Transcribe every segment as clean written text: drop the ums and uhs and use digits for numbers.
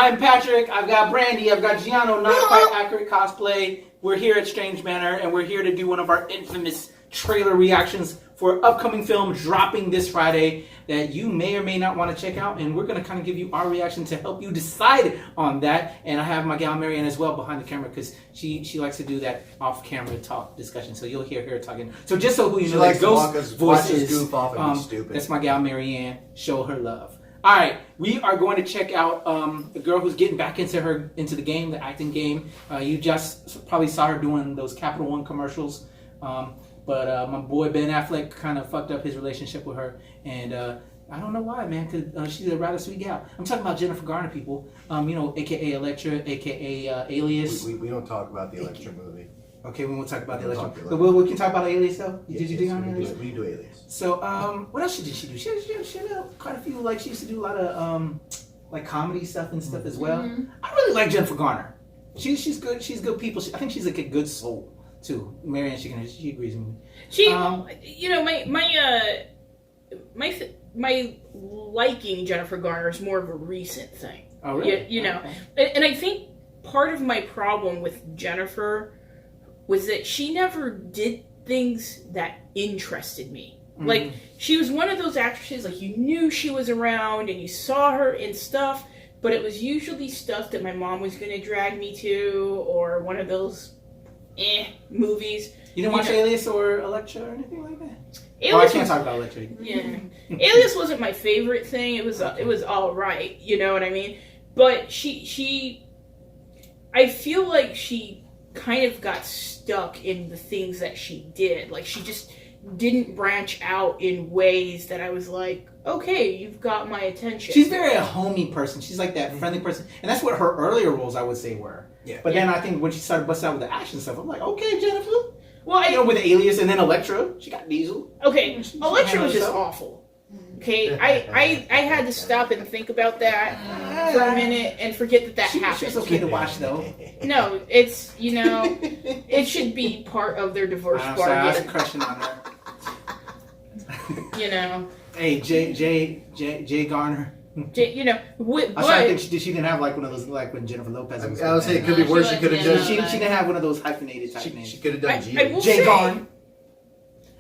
I'm Patrick. I've got Brandy. I've got Giano, Not Quite Accurate Cosplay. We're here at Strange Manor, and we're here to do one of our infamous trailer reactions for an upcoming film dropping this Friday that you may or may not want to check out. And we're going to kind of give you our reaction to help you decide on that. And I have my gal Marianne as well behind the camera because she likes to do that off-camera talk discussion. So you'll hear her talking. So just so who you know, that Ghost voice is, goof off and be stupid. That's my gal Marianne. Show her love. All right, we are going to check out a girl who's getting back into the game, the acting game. You just probably saw her doing those Capital One commercials. But my boy Ben Affleck kind of fucked up his relationship with her, and I don't know why, man. Cause she's a rather sweet gal. I'm talking about Jennifer Garner, people. You know, AKA Elektra, AKA Alias. We don't talk about the Elektra movie. Okay, we won't talk about the Elektra. But we can talk about Alias though. Did you do on Alias? We do Alias. So, what else did she do? She did quite a few. Like she used to do a lot of like comedy stuff and stuff as well. Mm-hmm. I really like Jennifer Garner. She's good. She's good people. I think she's like a good soul too. Marianne, she agrees with me. She, you know, my liking Jennifer Garner is more of a recent thing. Oh, really? You know, and I think part of my problem with Jennifer was that she never did things that interested me. Mm-hmm. Like, she was one of those actresses, like, you knew she was around and you saw her in stuff, but it was usually stuff that my mom was going to drag me to, or one of those movies. You didn't watch Alias or Elektra or anything like that? Alias I can't talk about Elektra. Yeah. Alias wasn't my favorite thing. It was all right, you know what I mean? But I feel like she kind of got stuck in the things that she did. Like, she just didn't branch out in ways that I was like, okay, you've got my attention. She's very a homey person. She's like that friendly person. And that's what her earlier roles, I would say, were. Yeah. But then I think when she started busting out with the action stuff, I'm like, okay, Jennifer. Well, you know, with Alias and then Elektra, she got Diesel. Okay, Elektra was just awful. Okay, I had to stop and think about that for a minute and forget that happened. It's okay to watch though. No, it's, you know, it should be part of their divorce bargain. I was crushing on her. You know. Hey, Jay Garner. You know, I think she didn't have like one of those, like when Jennifer Lopez was. I would say it could be worse. She could have done. She didn't have one of those hyphenated type names. She could have done Jay Garner.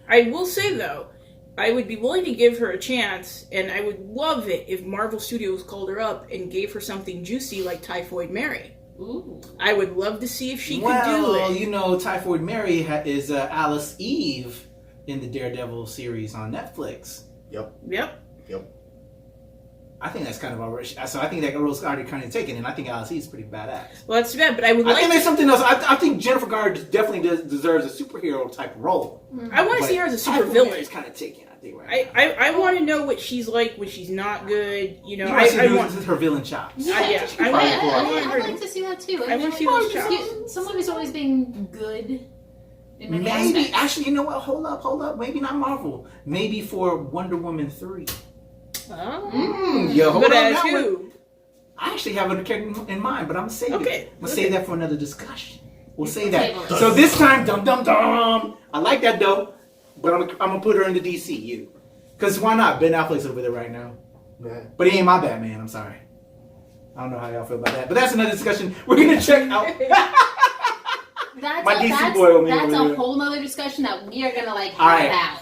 I will say though, I would be willing to give her a chance, and I would love it if Marvel Studios called her up and gave her something juicy like Typhoid Mary. Ooh. I would love to see if she could do it. Well, you know, Typhoid Mary is Alice Eve in the Daredevil series on Netflix. Yep. I think that's kind of already. So I think that role's already kind of taken, and I think Alice Eve is pretty badass. Well, that's too bad, but I would like. I think there's something else. I think Jennifer Garner definitely deserves a superhero type role. I want to see her as a super villain. It's kind of taken, I think. Right. I want to know what she's like when she's not good. You know, I want her villain chops. Yeah, I'd like to see that too. I want to see those chops. Someone who's always been good. Maybe actually, you know what? Hold up. Maybe not Marvel. Maybe for Wonder Woman 3. Oh. Yo, hold but on. as who? I actually have a character in mind, but I'm gonna save it. I'm gonna save that for another discussion. We'll say that. So this time, dum. I like that though, but I'm gonna put her in the DCU. Cause why not? Ben Affleck's over there right now. Yeah. But he ain't my Batman. I'm sorry. I don't know how y'all feel about that, but that's another discussion. We're gonna check out. That's a whole nother discussion that we are gonna have out.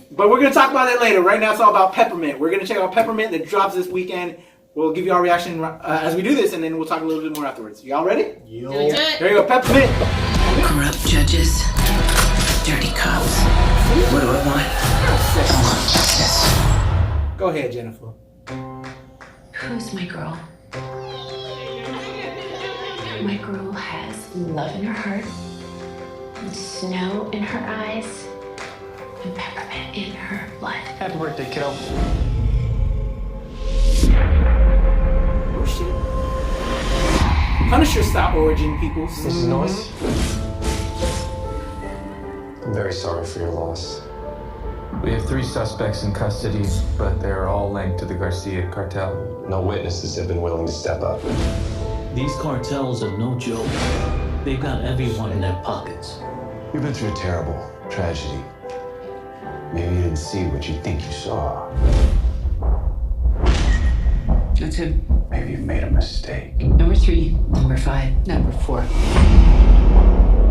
But we're gonna talk about that later. Right now, it's all about Peppermint. We're gonna check out Peppermint that drops this weekend. We'll give you our reaction as we do this, and then we'll talk a little bit more afterwards. Y'all ready? Yo. Here you go, Peppermint. Corrupt judges, dirty cops. What do I want? I want justice. Go ahead, Jennifer. Who's my girl? My girl has love in her heart, and snow in her eyes, and peppermint in her blood. Happy birthday, kiddo. Oh shit. Punisher style origin, people. This is noise. I'm very sorry for your loss. We have 3 suspects in custody, but they're all linked to the Garcia cartel. No witnesses have been willing to step up. These cartels are no joke. They've got everyone in their pockets. You've been through a terrible tragedy. Maybe you didn't see what you think you saw. That's him. Maybe Maybe you've made a mistake. Number 3, number 5, number 4.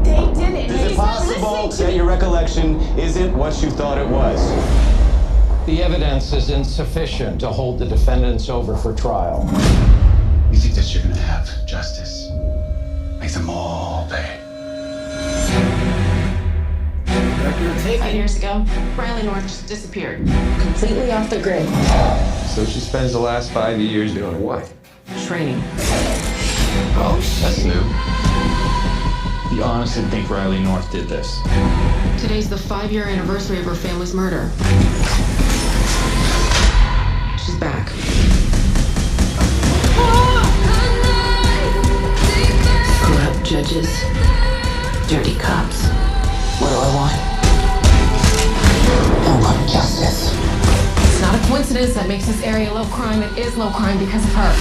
They did it. Is it possible that your recollection isn't what you thought it was? The evidence is insufficient to hold the defendants over for trial. You think that you're gonna have justice? Make them all pay. 5 years ago, Riley North just disappeared. Completely off the grid. So she spends the last 5 years doing what? Training. Oh, that's new. You honestly think Riley North did this? Today's the 5-year anniversary of her family's murder. She's back. Corrupt judges. Dirty cops. What do I want? I want justice. It's not a coincidence that makes this area low crime. It is low crime because of her.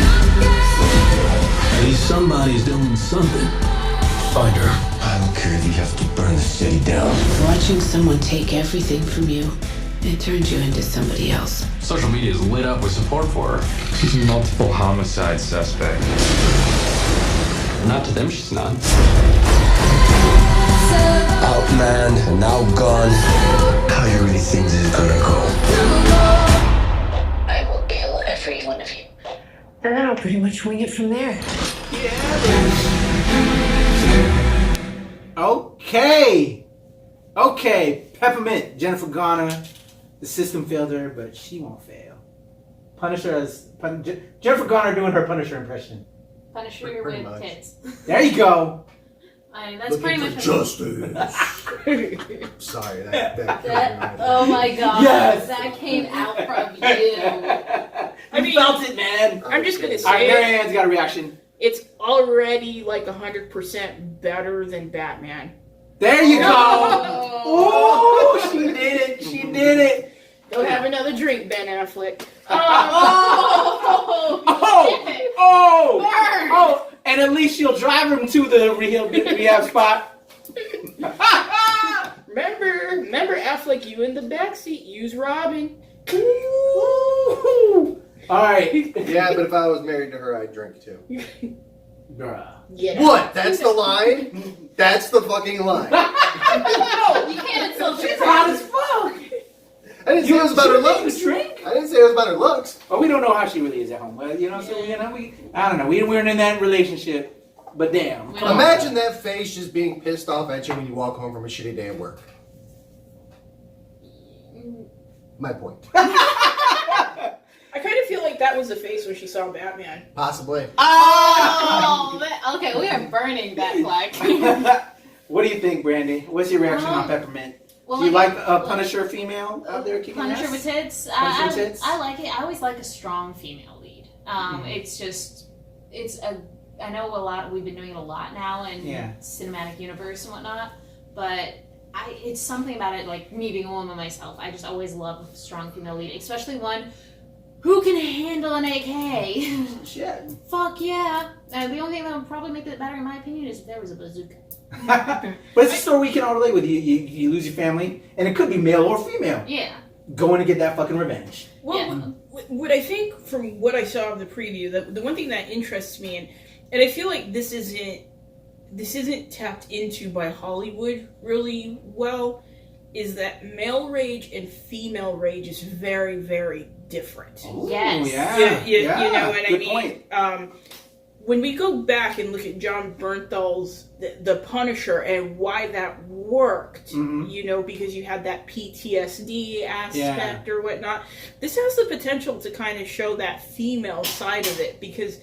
At least somebody's doing something. Find her. I don't care if you have to burn the city down. Watching someone take everything from you, it turns you into somebody else. Social media is lit up with support for her. She's a multiple homicide suspect. Not to them, she's not. Outmanned and outgunned. How you really think this is gonna go? I will kill every one of you. And then I'll pretty much wing it from there. Okay, Peppermint, Jennifer Garner. The system failed her, but she won't fail. Punisher Jennifer Garner doing her Punisher impression. Punisher Pretty with much. tits. There you go. That's pretty much justice. Sorry, that oh my god. Yes. That came out from you. I mean, felt it, man. I'm just gonna All right, say Mary Ann's got a reaction. it's already like 100% better than Batman. There you go. Oh. Oh, she did it. She did it. Go have another drink, Ben Affleck. Oh, and at least she'll drive him to the rehab spot. Remember Affleck, you in the backseat, use Robin. All right. Yeah, but if I was married to her, I'd drink too. Bruh. Yeah. What? That's the line? That's the fucking line. No, you can't insult She's her. hot as fuck. I didn't say it was about her looks. Drink? I didn't say it was about her looks. Well, we don't know how she really is at home. Well, so I don't know. We weren't in that relationship, but damn. Come on. Imagine that face just being pissed off at you when you walk home from a shitty day at work. My point. I kind of feel like that was the face when she saw Batman. Possibly. Okay, we are burning that flag. What do you think, Brandy? What's your reaction on Peppermint? Do you like a Punisher female out there kicking Punisher ass? with tits? Punisher with tits? I like it. I always like a strong female lead. I know we've been doing it a lot now in cinematic universe and whatnot, but it's something about it, like me being a woman myself, I just always love a strong female lead, especially one who can handle an AK. Shit. Fuck yeah. The only thing that would probably make it better, in my opinion, is if there was a bazooka. But it's a story we can all relate with. You lose your family, and it could be male or female. Yeah. Going to get that fucking revenge. Well, what I think from what I saw of the preview, the one thing that interests me, and I feel like this isn't tapped into by Hollywood really well, is that male rage and female rage is very, very different. Ooh, Yes. Yeah. You know what Good I mean? point. When we go back and look at John Bernthal's the Punisher and why that worked, because you had that PTSD aspect or whatnot, this has the potential to kind of show that female side of it, because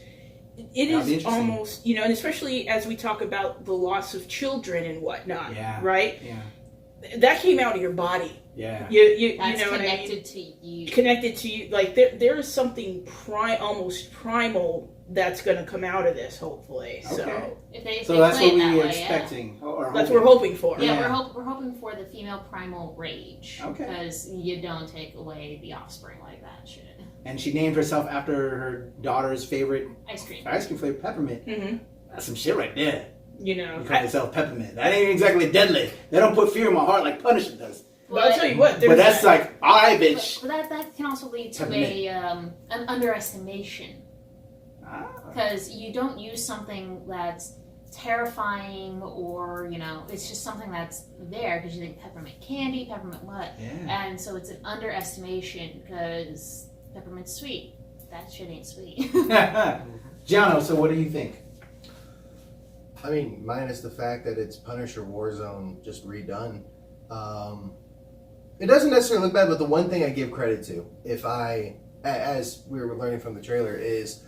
it is almost, and especially as we talk about the loss of children and whatnot, right? Yeah. That came out of your body. Yeah. You That's know what I mean? connected to you. Connected to you. Like, there is something almost primal that's going to come out of this, hopefully. Okay. So that's what we were way, expecting. Or that's what we're hoping for. Yeah, we're hoping for the female primal rage. Okay. Because you don't take away the offspring like that shit. And she named herself after her daughter's favorite ice cream flavor, Peppermint. Mm-hmm. That's some shit right there. You know. You call yourself Peppermint. That ain't exactly deadly. They don't put fear in my heart like Punisher does. But I'll tell you what. But that's like, all right, bitch. But that can also lead to an underestimation. Because you don't use something that's terrifying or, you know, it's just something that's there because you think peppermint candy, peppermint what? Yeah. And so it's an underestimation because peppermint's sweet. That shit ain't sweet. Giano, so what do you think? I mean, minus the fact that it's Punisher Warzone just redone. It doesn't necessarily look bad, but the one thing I give credit to, as we were learning from the trailer, is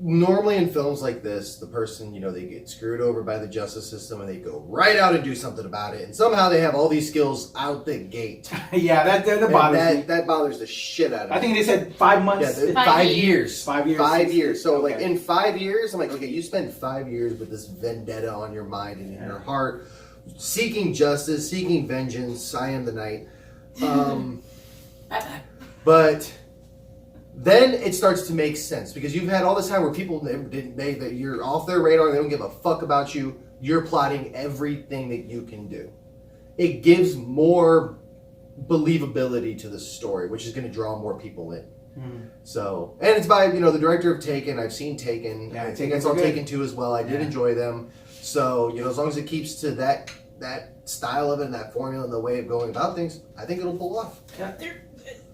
normally in films like this, the person, they get screwed over by the justice system and they go right out and do something about it. And somehow they have all these skills out the gate. Yeah, that bothers me. That bothers the shit out of me. I think they said 5 months. Yeah, 5 years. 5 years. 5 years. So, okay. like, in 5 years, I'm like, okay, you spend 5 years with this vendetta on your mind and in your heart, seeking justice, seeking vengeance. I am the knight. But then it starts to make sense because you've had all this time where people that you're off their radar, they don't give a fuck about you. You're plotting everything that you can do. It gives more believability to the story, which is going to draw more people in. So, and it's by the director of Taken. I've seen Taken. Yeah, I think I saw Taken 2 as well. I did enjoy them. So as long as it keeps to that style of it and that formula and the way of going about things, I think it'll pull off.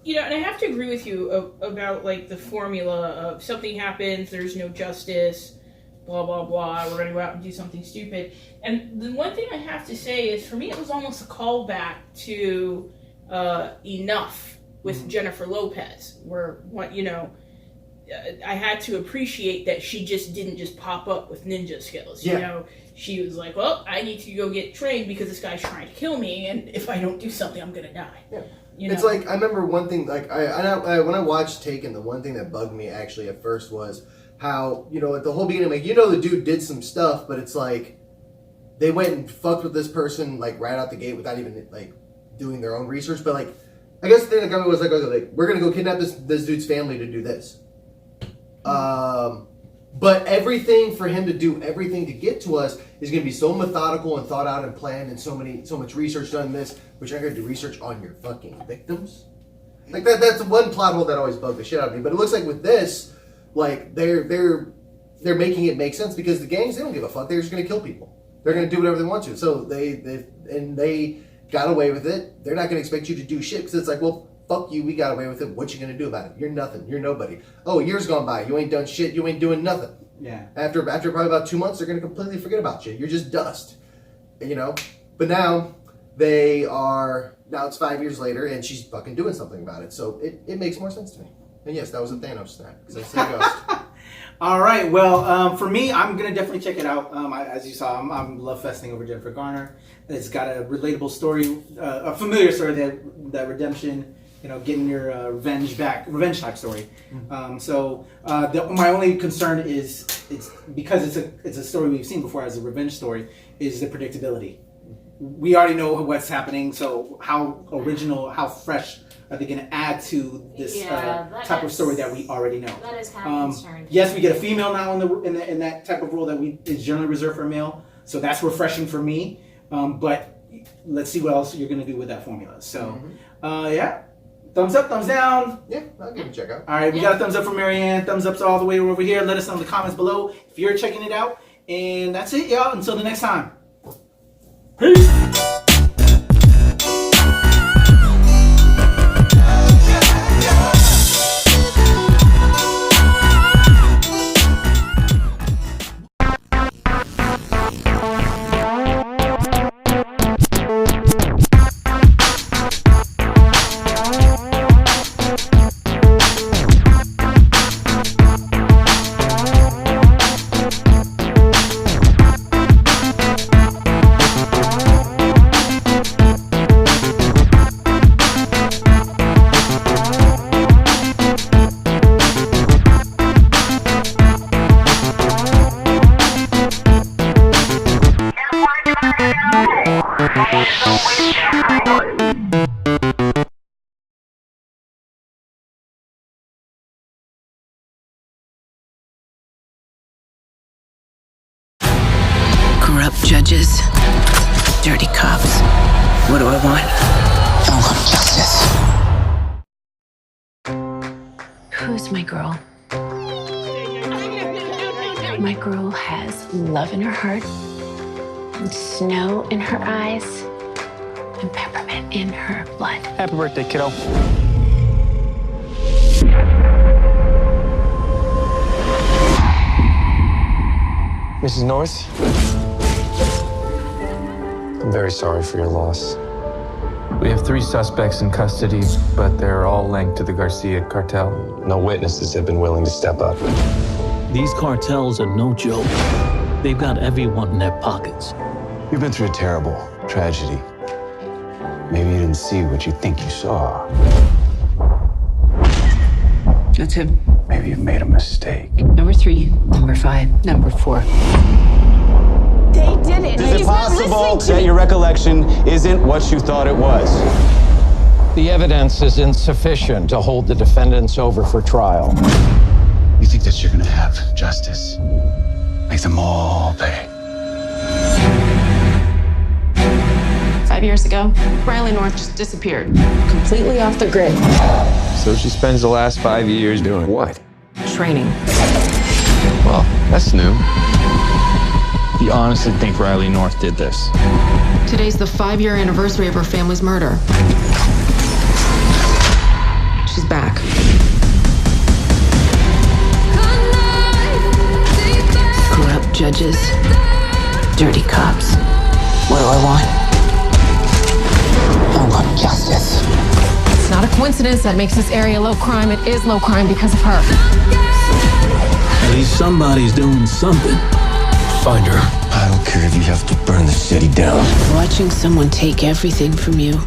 Yeah. And I have to agree with you about like the formula of something happens, there's no justice, blah, blah, blah, we're going to go out and do something stupid. And the one thing I have to say is, for me, it was almost a callback to Enough with Jennifer Lopez, where, I had to appreciate that she just didn't just pop up with ninja skills. She was like, well, I need to go get trained because this guy's trying to kill me, and if I don't do something, I'm going to die. Yeah. It's like, I remember one thing, like, when I watched Taken, the one thing that bugged me actually at first was how, at the whole beginning, like, the dude did some stuff, but it's like, they went and fucked with this person, like, right out the gate without even, like, doing their own research. But, like, I guess the thing that got me was, like, okay, we're going to go kidnap this dude's family to do this. But everything for him to do, everything to get to us is going to be so methodical and thought out and planned and so much research done in this, which I got to do research on your fucking victims. Like that's one plot hole that always bugged the shit out of me. But it looks like with this, like they're making it make sense because the gangs, they don't give a fuck. They're just going to kill people. They're going to do whatever they want to. So they got away with it. They're not going to expect you to do shit because it's like, well, fuck you, we got away with it. What you gonna do about it? You're nothing. You're nobody. Oh, a year's gone by. You ain't done shit. You ain't doing nothing. Yeah. After probably about 2 months, they're gonna completely forget about you. You're just dust. But now it's 5 years later and she's fucking doing something about it. So it makes more sense to me. And yes, that was a Thanos snap because I said ghost. All right. Well, for me, I'm gonna definitely check it out. As you saw, I'm love festing over Jennifer Garner. It's got a relatable story, a familiar story, that redemption. Getting your revenge type story. My only concern is it's because it's a story we've seen before as a revenge story, is the predictability. We already know what's happening, so how original, how fresh are they going to add to this type of story that we already know? That is kind of concerning. Yes, we get a female now in that type of role that is generally reserved for a male, so that's refreshing for me. But let's see what else you're going to do with that formula. So, yeah. Thumbs up, thumbs down. Yeah, I'll give it a check out. All right, we got a thumbs up from Marianne. Thumbs up to all the way over here. Let us know in the comments below if you're checking it out. And that's it, y'all. Until the next time. Peace. Corrupt judges, dirty cops. What do I want? I want justice. Who's my girl? My girl has love in her heart, and snow in her eyes, and peppermint in her blood. Happy birthday, kiddo. Mrs. North? I'm very sorry for your loss. We have 3 suspects in custody, but they're all linked to the Garcia cartel. No witnesses have been willing to step up. These cartels are no joke. They've got everyone in their pockets. You've been through a terrible tragedy. Maybe you didn't see what you think you saw. That's him. Maybe you've made a mistake. Number 3, number 5, number 4. They did it. Is it possible that your recollection isn't what you thought it was? The evidence is insufficient to hold the defendants over for trial. You think that you're gonna have justice? Make them all pay. 5 years ago, Riley North just disappeared. Completely off the grid. So she spends the last 5 years doing what? Training. Well, that's new. You honestly think Riley North did this? Today's the 5-year anniversary of her family's murder. She's back. Corrupt judges, dirty cops. What do I want? I want justice. It's not a coincidence that makes this area low crime. It is low crime because of her. At least somebody's doing something. Find her. I don't care if you have to burn the city down. Watching someone take everything from you,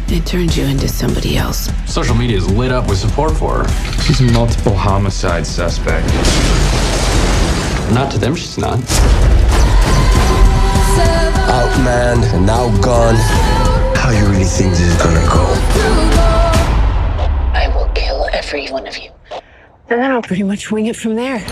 it turns you into somebody else. Social media is lit up with support for her. She's a multiple homicide suspect. Not to them, she's not. Outmanned and outgunned. How you really think this is gonna go? I will kill every one of you. And then I'll pretty much wing it from there.